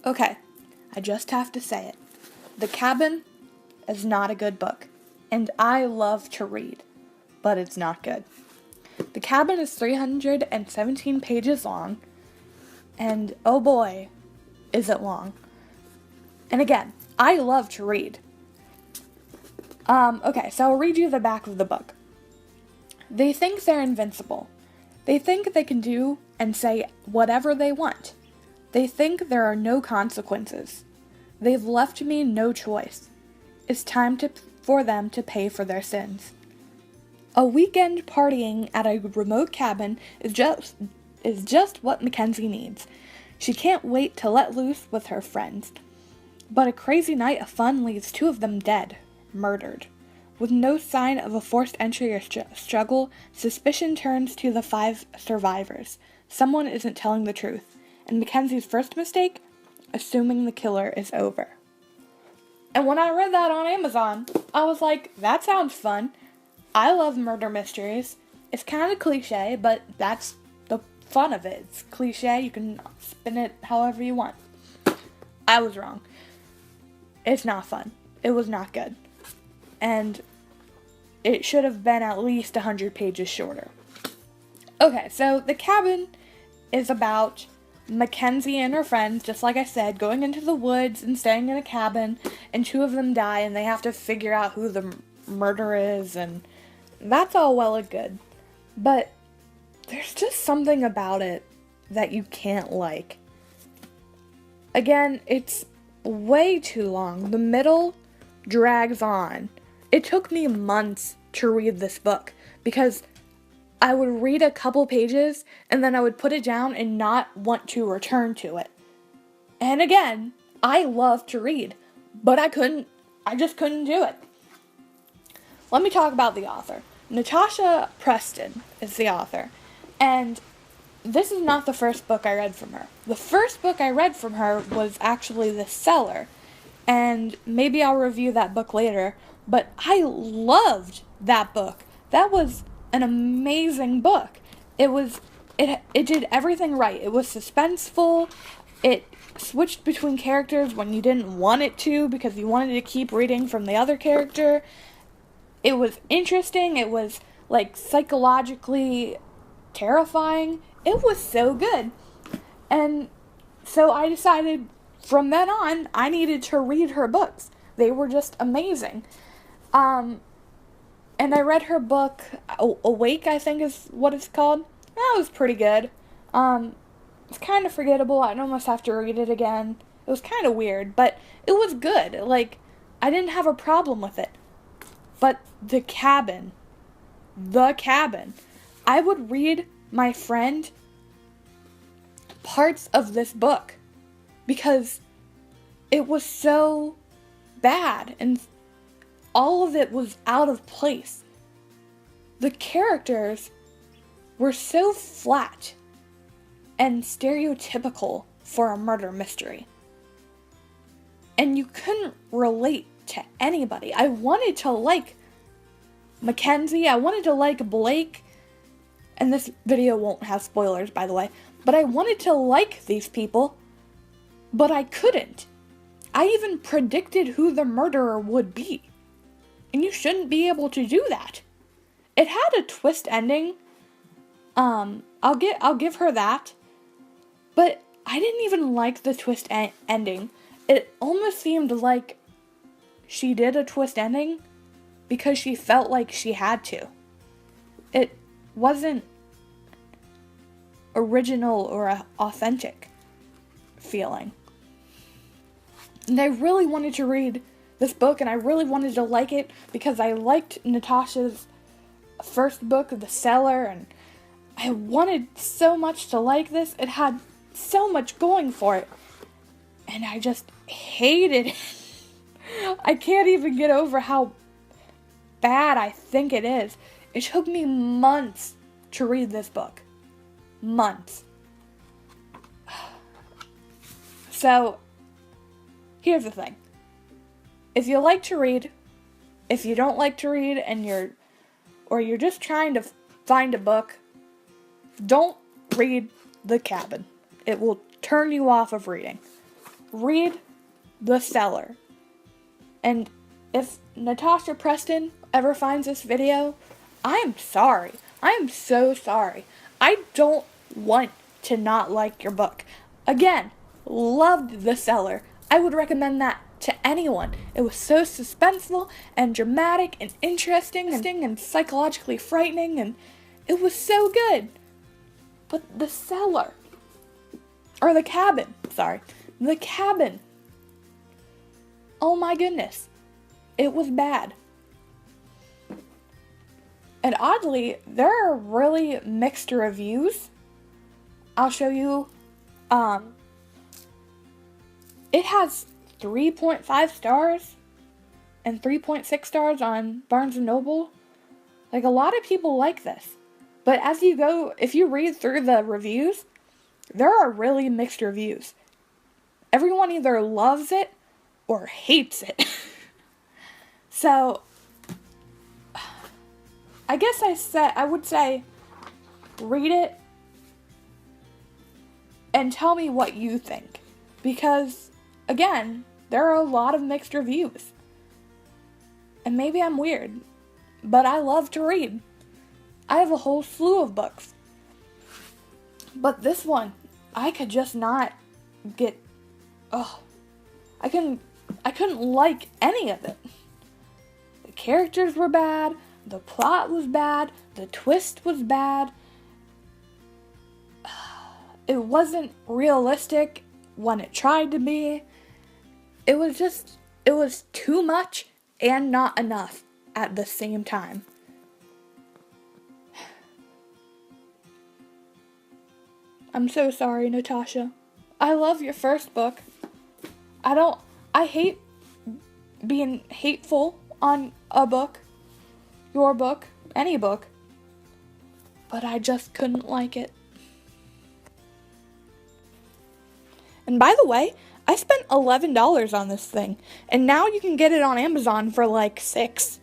Okay, I just have to say it. The Cabin is not a good book, and I love to read, but it's not good. The Cabin is 317 pages long, and oh boy, is it long. And again, I love to read. Okay, so I'll read you the back of the book. They think they're invincible. They think they can do and say whatever they want. They think there are no consequences. They've left me no choice. It's time for them to pay for their sins. A weekend partying at a remote cabin is just what Mackenzie needs. She can't wait to let loose with her friends. But a crazy night of fun leaves two of them dead, murdered. With no sign of a forced entry or struggle, suspicion turns to the 5 survivors. Someone isn't telling the truth. And Mackenzie's first mistake? Assuming the killer is over. And when I read that on Amazon, I was like, that sounds fun. I love murder mysteries. It's kind of cliche, but that's the fun of it. It's cliche, you can spin it however you want. I was wrong. It's not fun. It was not good. And it should have been at least 100 pages shorter. Okay, so The Cabin is about Mackenzie and her friends, just like I said, going into the woods and staying in a cabin, and 2 of them die, and they have to figure out who the murderer is, and that's all well and good. But there's just something about it that you can't like. Again, it's way too long. The middle drags on. It took me months to read this book because I would read a couple pages and then I would put it down and not want to return to it. And again, I love to read, but I just couldn't do it. Let me talk about the author. Natasha Preston is the author, and this is not the first book I read from her. The first book I read from her was actually The Cellar, and maybe I'll review that book later, but I loved that book. That was an amazing book. It did everything right. It was suspenseful. It switched between characters when you didn't want it to because you wanted to keep reading from the other character. It was interesting. It was like psychologically terrifying. It was so good. And so I decided from then on I needed to read her books. They were just amazing. And I read her book, Awake, I think is what it's called. That was pretty good. It's kind of forgettable. I'd almost have to read it again. It was kind of weird, but it was good. Like, I didn't have a problem with it. But The Cabin. I would read my friend parts of this book because it was so bad and all of it was out of place. The characters were so flat and stereotypical for a murder mystery. And you couldn't relate to anybody. I wanted to like Mackenzie, I wanted to like Blake, and this video won't have spoilers, by the way, but I wanted to like these people, but I couldn't. I even predicted who the murderer would be. And you shouldn't be able to do that. It had a twist ending. I'll give her that. But I didn't even like the twist ending. It almost seemed like she did a twist ending because she felt like she had to. It wasn't original or authentic feeling. And I really wanted to read this book, and I really wanted to like it because I liked Natasha's first book, The Cellar, and I wanted so much to like this. It had so much going for it, and I just hated it. I can't even get over how bad I think it is. It took me months to read this book. Months. So, here's the thing. If you like to read, if you don't like to read and you're just trying to find a book, don't read The Cabin. It will turn you off of reading. read The Cellar. And if Natasha Preston ever finds this video, I am sorry. I am so sorry. I don't want to not like your book. Again, loved The Cellar. I would recommend that to anyone. It was so suspenseful and dramatic and interesting and psychologically frightening, and it was so good. But The Cellar, or The Cabin, sorry, The Cabin, oh my goodness, it was bad. And oddly, there are really mixed reviews. I'll show you. It has 3.5 stars and 3.6 stars on Barnes & Noble. Like, a lot of people like this. But if you read through the reviews, there are really mixed reviews. Everyone either loves it or hates it. So, I guess I would say, read it and tell me what you think. Because, again, there are a lot of mixed reviews. And maybe I'm weird, but I love to read. I have a whole slew of books. But this one, I could just not get... I couldn't like any of it. The characters were bad. The plot was bad. The twist was bad. It wasn't realistic when it tried to be. It was too much and not enough at the same time. I'm so sorry, Natasha. I love your first book. I hate being hateful on a book, your book, any book, but I just couldn't like it. And by the way, I spent $11 on this thing, and now you can get it on Amazon for like $6.